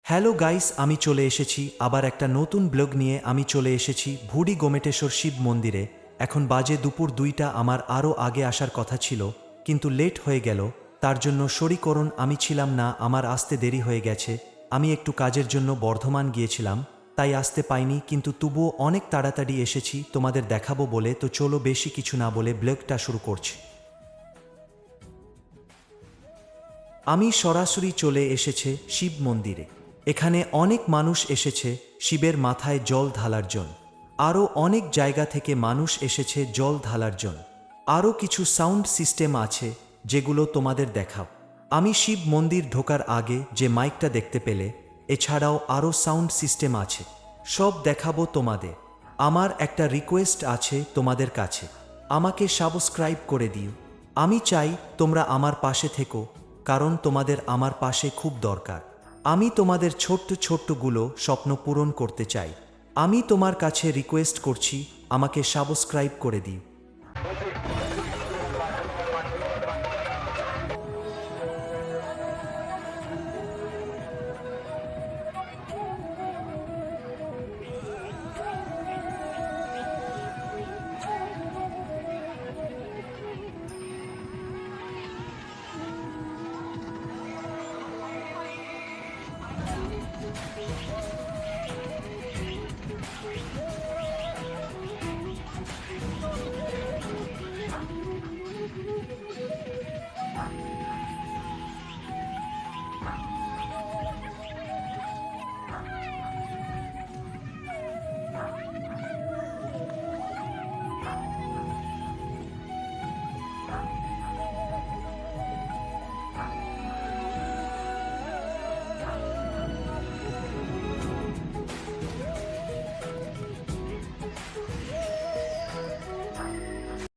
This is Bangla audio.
হ্যালো গাইস, আমি চলে এসেছি আবার একটা নতুন ব্লগ নিয়ে। আমি চলে এসেছি ভুড়ি গোমেটেশ্বর শিব মন্দিরে। এখন বাজে দুপুর 2টা। আমার আরও আগে আসার কথা ছিল, কিন্তু লেট হয়ে গেল। তার জন্য সরি করুন, আমি ছিলাম না, আমার আসতে দেরি হয়ে গেছে। আমি একটু কাজের জন্য বর্ধমান গিয়েছিলাম, তাই আসতে পাইনি, কিন্তু তবুও অনেক তাড়াতাড়ি এসেছি তোমাদের দেখাবো বলে। তো চলো বেশি কিছু না বলে ব্লগটা শুরু করছি। আমি সরাসরি চলে এসেছে শিব মন্দিরে। এখানে অনেক মানুষ এসেছে শিবের মাথায় জল ঢালার জন্য। আরও অনেক জায়গা থেকে মানুষ এসেছে জল ঢালার জন্য। আরও কিছু সাউন্ড সিস্টেম আছে যেগুলো তোমাদের দেখাও। আমি শিব মন্দির ঢোকার আগে যে মাইকটা দেখতে পেলে, এছাড়াও আরও সাউন্ড সিস্টেম আছে, সব দেখাবো তোমাদের। আমার একটা রিকোয়েস্ট আছে তোমাদের কাছে, আমাকে সাবস্ক্রাইব করে দিও। আমি চাই তোমরা আমার পাশে থেকো, কারণ তোমাদের আমার পাশে খুব দরকার। আমি তোমাদের ছোট্ট ছোট্টগুলো স্বপ্ন পূরণ করতে চাই। আমি তোমার কাছে রিকোয়েস্ট করছি, আমাকে সাবস্ক্রাইব করে দিও।